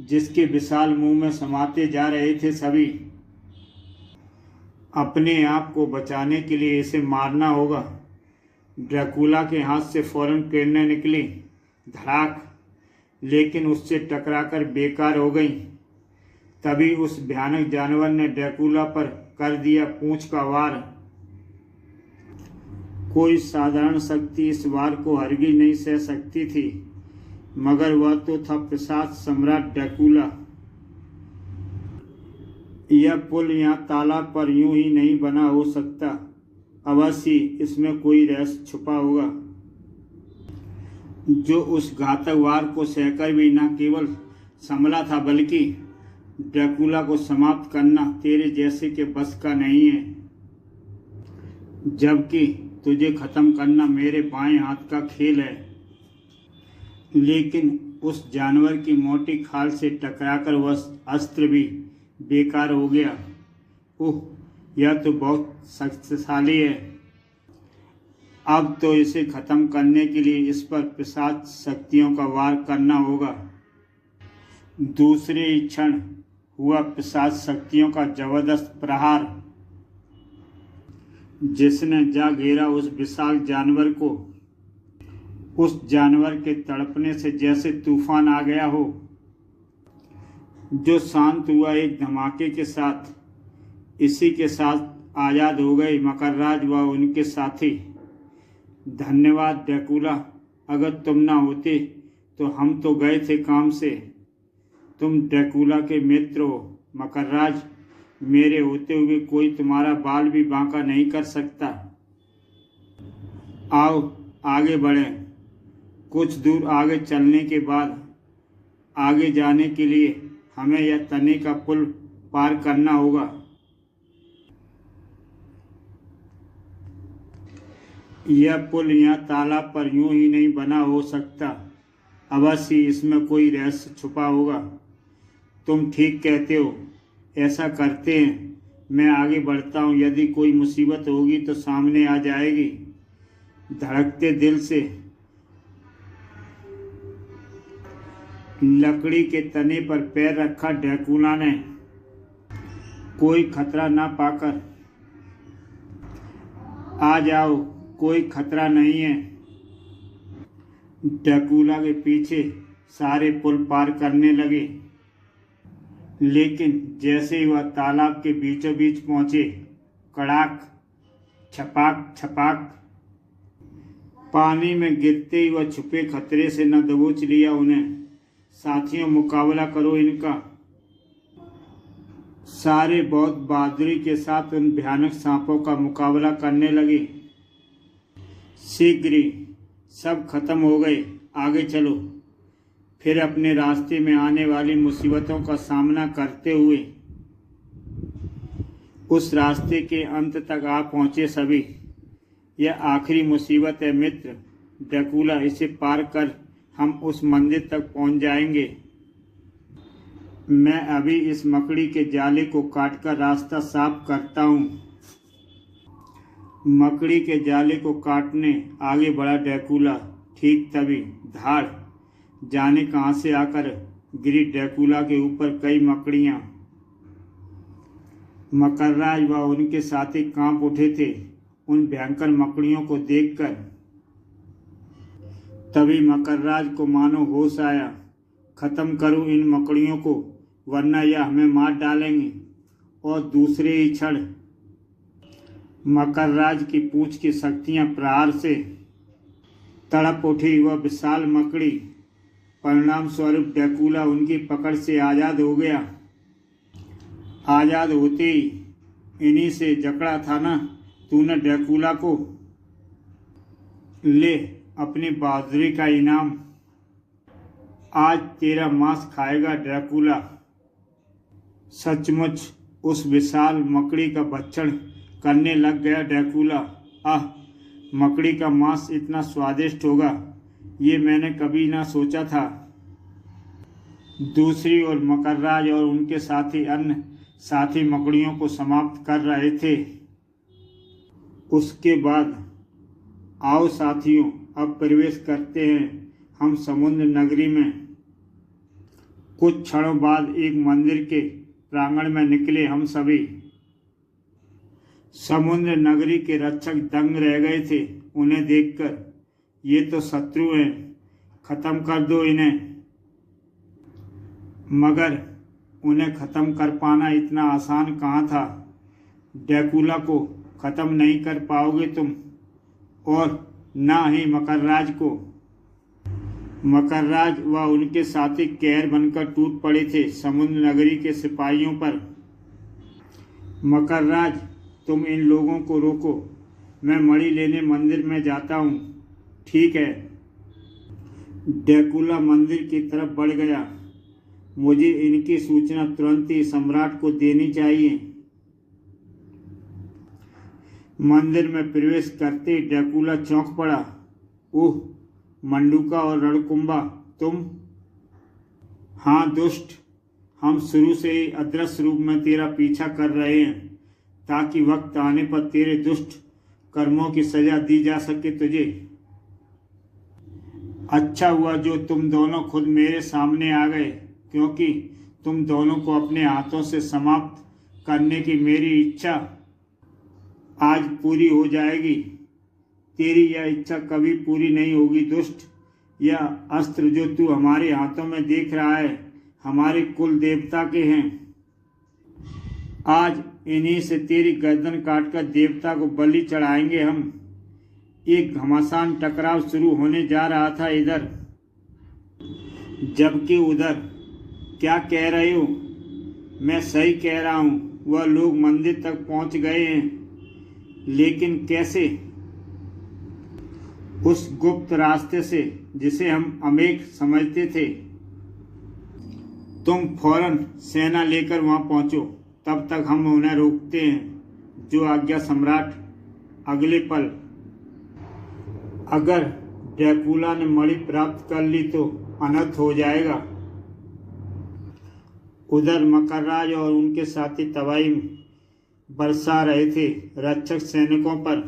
जिसके विशाल मुंह में समाते जा रहे थे सभी। अपने आप को बचाने के लिए इसे मारना होगा। ड्रैकुला के हाथ से फौरन किरणें निकली, धड़ाक, लेकिन उससे टकराकर बेकार हो गई। तभी उस भयानक जानवर ने ड्रैकुला पर कर दिया पूंछ का वार। कोई साधारण शक्ति इस वार को हरगिज नहीं सह सकती थी, मगर वह तो था पिशाच सम्राट ड्रैकुला। यह पुल यहाँ तालाब पर यूं ही नहीं बना हो सकता। अवश्य इसमें कोई रहस्य छुपा होगा, जो उस घातक वार को सहकर भी न केवल संभला था, बल्कि ड्रैकुला को समाप्त करना तेरे जैसे के बस का नहीं है। जबकि तुझे खत्म करना मेरे बाएं हाथ का खेल है। लेकिन उस जानवर की मोटी खाल से टकराकर वह अस्त्र भी बेकार हो गया। यह तो बहुत शक्तिशाली है। अब तो इसे खत्म करने के लिए इस पर पिशाच शक्तियों का वार करना होगा। दूसरे ही क्षण हुआ पिशाच शक्तियों का जबरदस्त प्रहार, जिसने जा घेरा उस विशाल जानवर को। उस जानवर के तड़पने से जैसे तूफान आ गया हो, जो शांत हुआ एक धमाके के साथ। इसी के साथ आज़ाद हो गए मकरराज व उनके साथी। धन्यवाद ड्रैकुला, अगर तुम ना होते तो हम तो गए थे काम से। तुम ड्रैकुला के मित्र हो मकरराज। मेरे होते हुए कोई तुम्हारा बाल भी बांका नहीं कर सकता। आओ आगे बढ़ें। कुछ दूर आगे चलने के बाद आगे जाने के लिए हमें यह तने का पुल पार करना होगा। यह पुल यहाँ तालाब पर यूं ही नहीं बना हो सकता, अवश्य इसमें कोई रहस्य छुपा होगा। तुम ठीक कहते हो, ऐसा करते हैं। मैं आगे बढ़ता हूँ, यदि कोई मुसीबत होगी तो सामने आ जाएगी। धड़कते दिल से लकड़ी के तने पर पैर रखा ड्रैकुला ने। कोई खतरा ना पाकर, आ जाओ, कोई खतरा नहीं है। ड्रैकुला के पीछे सारे पुल पार करने लगे, लेकिन जैसे ही वह तालाब के बीचों बीच पहुंचे, कड़ाक छपाक छपाक पानी में गिरते ही वह छुपे खतरे से न दबोच लिया उन्हें। साथियों, मुकाबला करो इनका। सारे बहुत बहादुरी के साथ उन भयानक सांपों का मुकाबला करने लगे। शीघ्र ही सब खत्म हो गए। आगे चलो। फिर अपने रास्ते में आने वाली मुसीबतों का सामना करते हुए उस रास्ते के अंत तक आ पहुंचे सभी। यह आखिरी मुसीबत है मित्र ड्रैकुला, इसे पार कर हम उस मंदिर तक पहुंच जाएंगे। मैं अभी इस मकड़ी के जाले को काटकर रास्ता साफ करता हूँ। मकड़ी के जाले को काटने आगे बढ़ा ड्रैकुला। ठीक तभी धाड़ जाने कहाँ से आकर गिरी ड्रैकुला के ऊपर कई मकड़ियाँ। मकरराज व उनके साथी कांप उठे थे उन भयंकर मकड़ियों को देखकर। तभी मकरराज को मानो होश आया। खत्म करो इन मकड़ियों को, वरना यह हमें मार डालेंगे। और दूसरे ही क्षण मकरराज की पूंछ की शक्तियां प्रहार से तड़प उठी। वह विशाल मकड़ी परिणाम स्वरूप ड्रैकुला उनकी पकड़ से आज़ाद हो गया। आज़ाद होते ही, इन्हीं से जकड़ा था ना तूने ड्रैकुला को, ले अपनी बहादुरी का इनाम। आज तेरा मांस खाएगा ड्रैकुला। सचमुच उस विशाल मकड़ी का भक्षण करने लग गया ड्रैकुला। आह, मकड़ी का मांस इतना स्वादिष्ट होगा, ये मैंने कभी ना सोचा था। दूसरी ओर मकरराज और उनके साथी अन्य साथी मकड़ियों को समाप्त कर रहे थे। उसके बाद आओ साथियों, अब प्रवेश करते हैं हम समुद्र नगरी में। कुछ क्षणों बाद एक मंदिर के प्रांगण में निकले हम सभी। समुद्र नगरी के रक्षक दंग रह गए थे उन्हें देखकर। ये तो शत्रु हैं, खत्म कर दो इन्हें। मगर उन्हें खत्म कर पाना इतना आसान कहाँ था। ड्रैकुला को खत्म नहीं कर पाओगे तुम, और ना ही मकरराज को। मकरराज व उनके साथी कहर बनकर टूट पड़े थे समुद्र नगरी के सिपाहियों पर। मकरराज, तुम इन लोगों को रोको, मैं मणि लेने मंदिर में जाता हूँ। ठीक है। ड्रैकुला मंदिर की तरफ बढ़ गया। मुझे इनकी सूचना तुरंत ही सम्राट को देनी चाहिए। मंदिर में प्रवेश करते ही ड्रैकुला चौंक पड़ा। ओह, मंडूका और रणकुंभा, तुम? हाँ दुष्ट, हम शुरू से ही अदृश्य रूप में तेरा पीछा कर रहे हैं, ताकि वक्त आने पर तेरे दुष्ट कर्मों की सजा दी जा सके तुझे। अच्छा हुआ जो तुम दोनों खुद मेरे सामने आ गए, क्योंकि तुम दोनों को अपने हाथों से समाप्त करने की मेरी इच्छा आज पूरी हो जाएगी। तेरी यह इच्छा कभी पूरी नहीं होगी दुष्ट। यह अस्त्र जो तू हमारे हाथों में देख रहा है, हमारे कुल देवता के हैं। आज इन्हीं से तेरी गर्दन काटकर देवता को बलि चढ़ाएंगे हम। एक घमासान टकराव शुरू होने जा रहा था इधर, जबकि उधर। क्या कह रहे हो? मैं सही कह रहा हूँ, वह लोग मंदिर तक पहुँच गए हैं। लेकिन कैसे? उस गुप्त रास्ते से जिसे हम अमेक समझते थे। तुम फौरन सेना लेकर वहां पहुंचो, तब तक हम उन्हें रोकते हैं। जो आज्ञा सम्राट। अगले पल, अगर ड्रैकुला ने मणि प्राप्त कर ली तो अनर्थ हो जाएगा। उधर मकरराज और उनके साथी तबाही बरसा रहे थे रक्षक सैनिकों पर।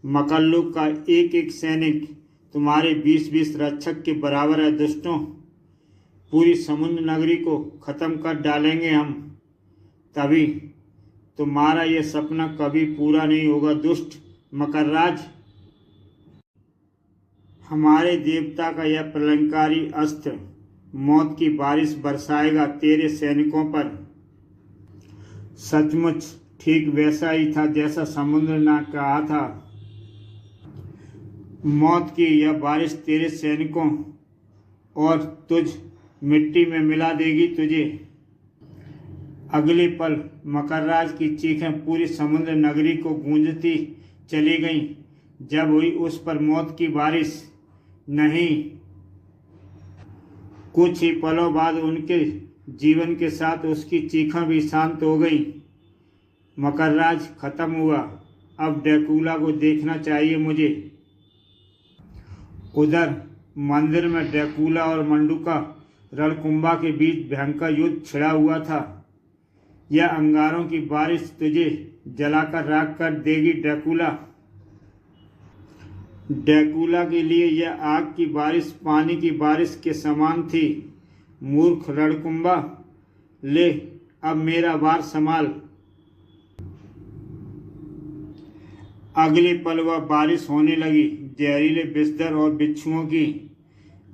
मकल्लुक का एक एक सैनिक तुम्हारे 20-20 रक्षक के बराबर है। दुष्टों, पूरी समुद्र नगरी को खत्म कर डालेंगे हम, तभी तुम्हारा यह सपना कभी पूरा नहीं होगा। दुष्ट मकरराज, हमारे देवता का यह प्रलंकारी अस्त्र मौत की बारिश बरसाएगा तेरे सैनिकों पर। सचमुच ठीक वैसा ही था जैसा समुद्र ने कहा था। मौत की यह बारिश तेरे सैनिकों और तुझ मिट्टी में मिला देगी तुझे। अगले पल मकरराज की चीखें पूरी समुद्र नगरी को गूंजती चली गईं। जब हुई उस पर मौत की बारिश, नहीं, कुछ ही पलों बाद उनके जीवन के साथ उसकी चीखें भी शांत हो गईं। मकरराज खत्म हुआ। अब ड्रैकुला को देखना चाहिए मुझे। उधर मंदिर में ड्रैकुला और मंडूका रणकुंभा के बीच भयंकर युद्ध छिड़ा हुआ था। यह अंगारों की बारिश तुझे जलाकर राख कर देगी ड्रैकुला। ड्रैकुला के लिए यह आग की बारिश पानी की बारिश के समान थी। मूर्ख रणकुंभा, ले अब मेरा वार संभाल। अगले पल वह बारिश होने लगी। जहरीले बिस्तर और बिच्छुओं की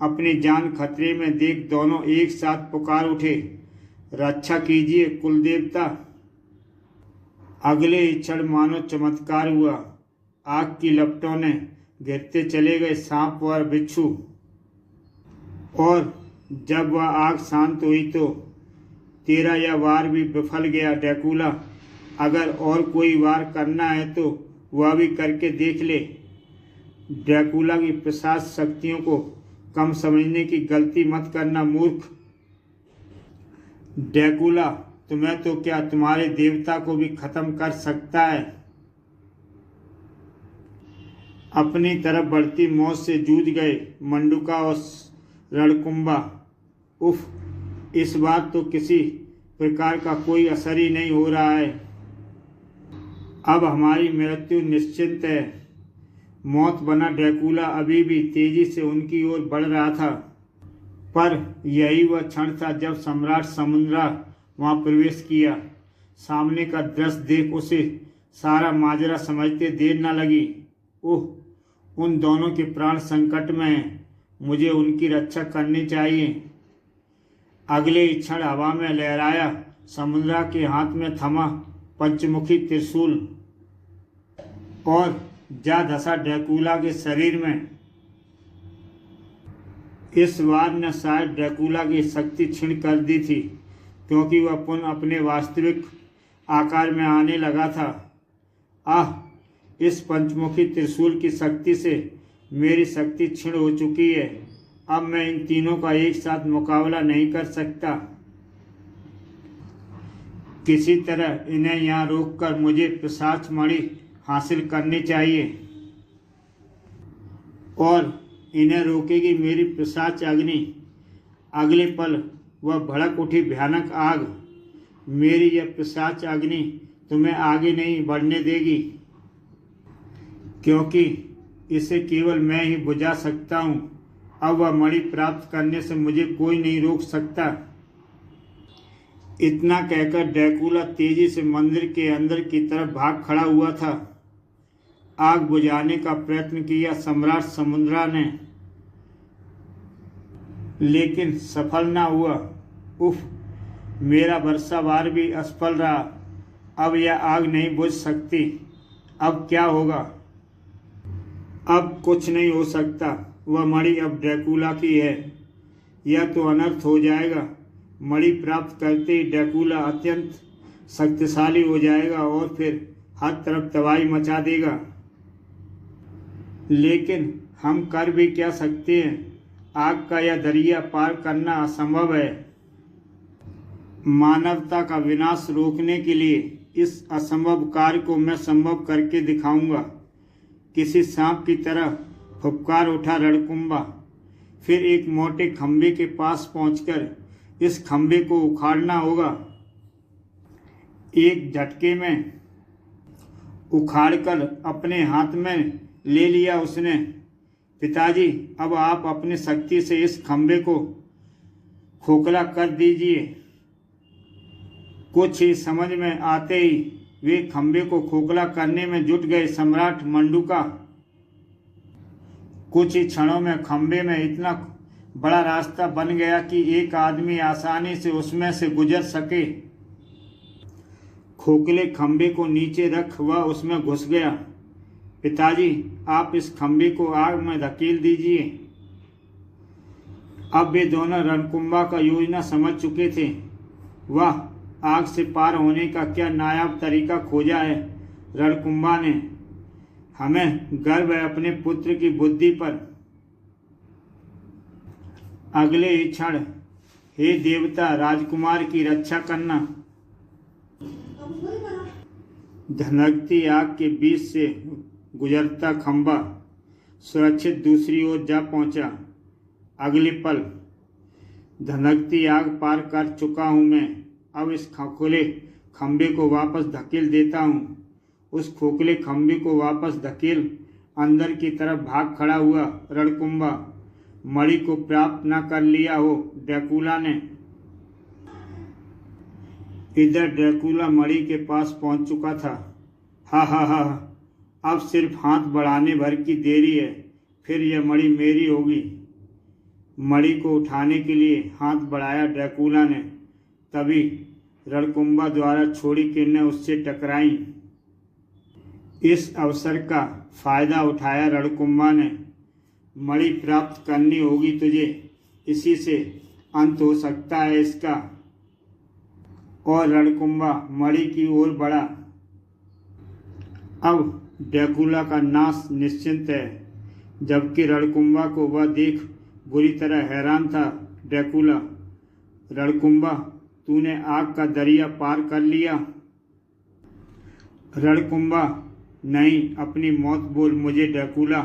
अपनी जान खतरे में देख दोनों एक साथ पुकार उठे, रक्षा कीजिए कुलदेवता। अगले ही क्षण मानो चमत्कार हुआ। आग की लपटों ने गिरते चले गए सांप और बिच्छू, और जब वह आग शांत हुई तो तेरा यह वार भी विफल गया ड्रैकुला। अगर और कोई वार करना है तो वह भी करके देख ले। ड्रैकुला की पिशाच शक्तियों को कम समझने की गलती मत करना मूर्ख। ड्रैकुला तुम्हें तो क्या, तुम्हारे देवता को भी खत्म कर सकता है। अपनी तरफ बढ़ती मौत से जूझ गए मंडूका और रणकुंभा। उफ, इस बार तो किसी प्रकार का कोई असर ही नहीं हो रहा है। अब हमारी मृत्यु निश्चित है। मौत बना ड्रैकुला अभी भी तेजी से उनकी ओर बढ़ रहा था, पर यही वह क्षण था जब सम्राट समुद्रा वहां प्रवेश किया। सामने का दृश्य देख उसे सारा माजरा समझते देर न लगी। ओह, उन दोनों के प्राण संकट में हैं, मुझे उनकी रक्षा करनी चाहिए। अगले ही क्षण हवा में लहराया समुद्रा के हाथ में थमा पंचमुखी त्रिशूल और जा धसा ड्रैकुला के शरीर में। इस वार ने शायद ड्रैकुला की शक्ति क्षीण कर दी थी, क्योंकि वह पुनः अपने वास्तविक आकार में आने लगा था। आह, इस पंचमुखी त्रिशूल की शक्ति से मेरी शक्ति क्षीण हो चुकी है। अब मैं इन तीनों का एक साथ मुकाबला नहीं कर सकता। किसी तरह इन्हें यहाँ रोककर मुझे पिशाच मणि हासिल करनी चाहिए, और इन्हें रोकेगी मेरी पिशाच अग्नि। अगले पल वह भड़क उठी भयानक आग। मेरी यह पिशाच अग्नि तुम्हें आगे नहीं बढ़ने देगी, क्योंकि इसे केवल मैं ही बुझा सकता हूँ। अब वह मणि प्राप्त करने से मुझे कोई नहीं रोक सकता। इतना कहकर ड्रैकुला तेजी से मंदिर के अंदर की तरफ भाग खड़ा हुआ था। आग बुझाने का प्रयत्न किया सम्राट समुद्रा ने, लेकिन सफल ना हुआ। उफ, मेरा वर्षावार भी असफल रहा। अब यह आग नहीं बुझ सकती। अब क्या होगा? अब कुछ नहीं हो सकता। वह मणि अब ड्रैकुला की है। यह तो अनर्थ हो जाएगा। मणि प्राप्त करते ही ड्रैकुला अत्यंत शक्तिशाली हो जाएगा और फिर हर तरफ तबाही मचा देगा। लेकिन हम कर भी क्या सकते हैं? आग का यह दरिया पार करना असंभव है। मानवता का विनाश रोकने के लिए इस असंभव कार्य को मैं संभव करके दिखाऊंगा। किसी सांप की तरह फुफकार उठा रणकुंभा। फिर एक मोटे खंभे के पास पहुंचकर इस खंभे को उखाड़ना होगा। एक झटके में उखाड़कर अपने हाथ में ले लिया उसने। पिताजी, अब आप अपनी शक्ति से इस खंभे को खोखला कर दीजिए। कुछ ही समझ में आते ही वे खंभे को खोखला करने में जुट गए। सम्राट मंडूका कुछ ही क्षणों में खंभे में इतना बड़ा रास्ता बन गया कि एक आदमी आसानी से उसमें से गुजर सके। खोखले खंभे को नीचे रख वह उसमें घुस गया। पिताजी, आप इस खंभे को आग में धकेल दीजिए। अब वे दोनों रणकुंभा का योजना समझ चुके थे। वह आग से पार होने का क्या नायाब तरीका खोजा है। रणकुंभा ने, हमें गर्व है अपने पुत्र की बुद्धि पर। अगले ही क्षण, हे देवता, राजकुमार की रक्षा करना। धनकती आग के बीच से गुजरता खंभा सुरक्षित दूसरी ओर जा पहुंचा। अगले पल, धनकती आग पार कर चुका हूं मैं। अब इस खोखले खंभे को वापस धकेल देता हूँ। उस खोखले खंभे को वापस धकेल अंदर की तरफ भाग खड़ा हुआ रणकुंभा। मणि को प्राप्त न कर लिया हो ड्रैकुला ने। इधर ड्रैकुला मणि के पास पहुंच चुका था। हा हा हा, अब सिर्फ हाथ बढ़ाने भर की देरी है, फिर यह मणि मेरी होगी। मणि को उठाने के लिए हाथ बढ़ाया ड्रैकुला ने। तभी रणकुंभा द्वारा छोड़ी किरणें उससे टकराईं। इस अवसर का फायदा उठाया रणकुंभा ने। मणि प्राप्त करनी होगी तुझे, इसी से अंत हो सकता है इसका। और रणकुंभा मणि की ओर बढ़ा। अब ड्रैकुला का नाश निश्चिंत है। जबकि रणकुंभा को वह देख बुरी तरह हैरान था। ड्रैकुला, रणकुंभा, तूने आग का दरिया पार कर लिया। रणकुंभा, नहीं, अपनी मौत बोल मुझे ड्रैकुला,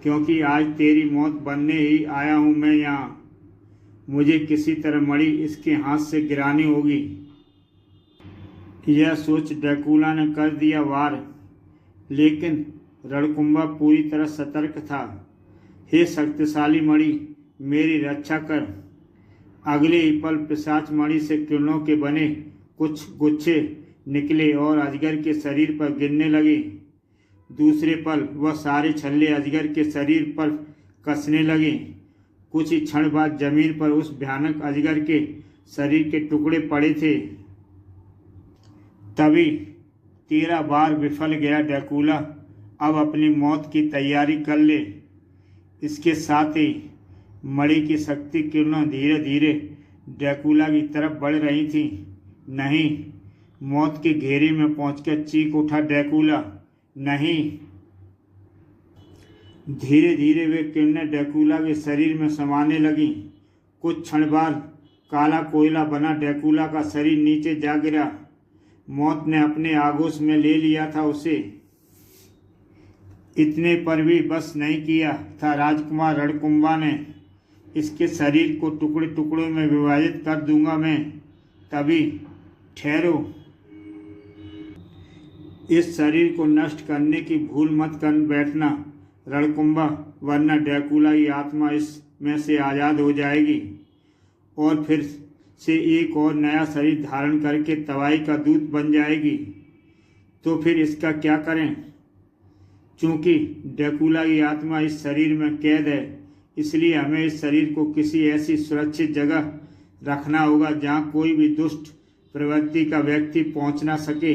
क्योंकि आज तेरी मौत बनने ही आया हूं मैं यहाँ। मुझे किसी तरह मणि इसके हाथ से गिरानी होगी। यह सोच ड्रैकुला ने कर दिया वार। लेकिन रणकुंभा पूरी तरह सतर्क था। हे शक्तिशाली मणि, मेरी रक्षा कर। अगले ही पल पिशाच मणि से किरणों के बने कुछ गुच्छे निकले और अजगर के शरीर पर गिरने लगे। दूसरे पल वह सारे छल्ले अजगर के शरीर पर कसने लगे। कुछ ही क्षण बाद जमीन पर उस भयानक अजगर के शरीर के टुकड़े पड़े थे। तभी तेरा बार विफल गया ड्रैकुला, अब अपनी मौत की तैयारी कर ले। इसके साथ ही मणि की शक्ति किरणों धीरे धीरे ड्रैकुला की तरफ बढ़ रही थी। नहीं, मौत के घेरे में पहुंचकर चीख उठा ड्रैकुला, नहीं। धीरे धीरे वे किरणें ड्रैकुला के शरीर में समाने लगीं। कुछ क्षण बाद काला कोयला बना ड्रैकुला का शरीर नीचे जा गिरा। मौत ने अपने आगोश में ले लिया था उसे। इतने पर भी बस नहीं किया था राजकुमार रणकुंभा ने। इसके शरीर को टुकड़े टुकड़ों में विभाजित कर दूंगा मैं। तभी ठहरो, इस शरीर को नष्ट करने की भूल मत कर बैठना रणकुंभा, वरना ड्रैकुला की आत्मा इसमें से आज़ाद हो जाएगी और फिर से एक और नया शरीर धारण करके तबाही का दूत बन जाएगी। तो फिर इसका क्या करें? चूंकि ड्रैकुला की आत्मा इस शरीर में कैद है, इसलिए हमें इस शरीर को किसी ऐसी सुरक्षित जगह रखना होगा जहां कोई भी दुष्ट प्रवृत्ति का व्यक्ति पहुंच ना सके।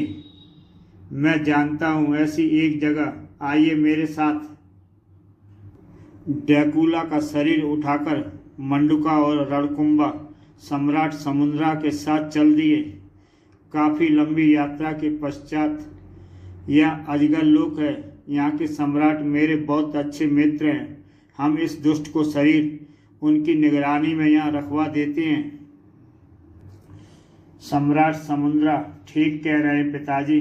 मैं जानता हूं ऐसी एक जगह, आइए मेरे साथ। ड्रैकुला का शरीर उठाकर मंडूका और रणकुंभा सम्राट समुद्रा के साथ चल दिए। काफ़ी लंबी यात्रा के पश्चात यह अजगर लोक है। यहाँ के सम्राट मेरे बहुत अच्छे मित्र हैं। हम इस दुष्ट को शरीर उनकी निगरानी में यहाँ रखवा देते हैं। सम्राट समुद्रा ठीक कह रहे हैं पिताजी,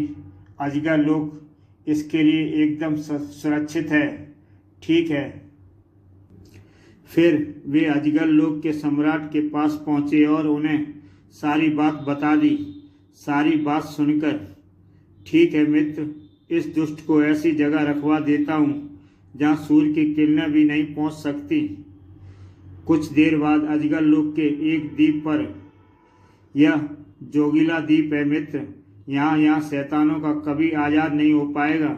अजगर लोक इसके लिए एकदम सुरक्षित है। ठीक है। फिर वे अजगर लोक के सम्राट के पास पहुंचे और उन्हें सारी बात बता दी। सारी बात सुनकर, ठीक है मित्र, इस दुष्ट को ऐसी जगह रखवा देता हूँ जहाँ सूर्य की किरणें भी नहीं पहुँच सकती। कुछ देर बाद अजगर लोक के एक द्वीप पर, यह जोगीला द्वीप है मित्र, यहाँ शैतानों का कभी आज़ाद नहीं हो पाएगा,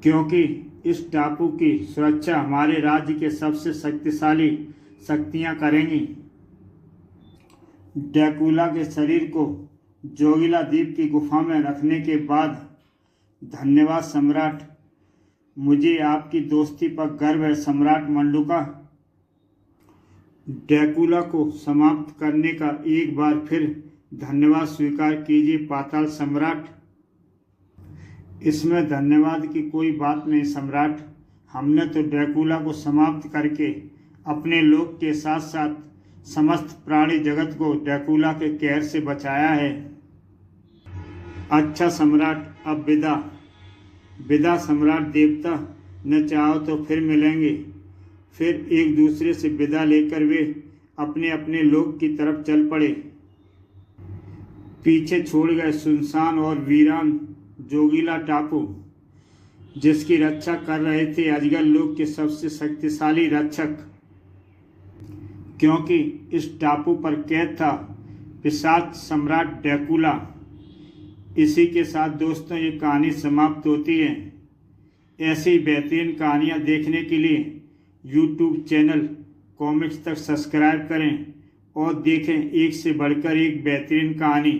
क्योंकि इस टापू की सुरक्षा हमारे राज्य के सबसे शक्तिशाली शक्तियाँ करेंगी। ड्रैकुला के शरीर को जोगीला द्वीप की गुफा में रखने के बाद, धन्यवाद सम्राट, मुझे आपकी दोस्ती पर गर्व है सम्राट मंडूका। ड्रैकुला को समाप्त करने का एक बार फिर धन्यवाद स्वीकार कीजिए पाताल सम्राट। इसमें धन्यवाद की कोई बात नहीं सम्राट, हमने तो ड्रैकुला को समाप्त करके अपने लोक के साथ साथ समस्त प्राणी जगत को ड्रैकुला के कहर से बचाया है। अच्छा सम्राट, अब विदा सम्राट देवता, न चाहो तो फिर मिलेंगे। फिर एक दूसरे से विदा लेकर वे अपने अपने लोक की तरफ चल पड़े। पीछे छोड़ गए सुनसान और वीरान जोगीला टापू, जिसकी रक्षा कर रहे थे अजगर लोक के सबसे शक्तिशाली रक्षक, क्योंकि इस टापू पर कैद था पिशाच सम्राट ड्रैकुला। इसी के साथ दोस्तों ये कहानी समाप्त होती है। ऐसी बेहतरीन कहानियाँ देखने के लिए YouTube चैनल कॉमिक्स तक सब्सक्राइब करें और देखें एक से बढ़कर एक बेहतरीन कहानी।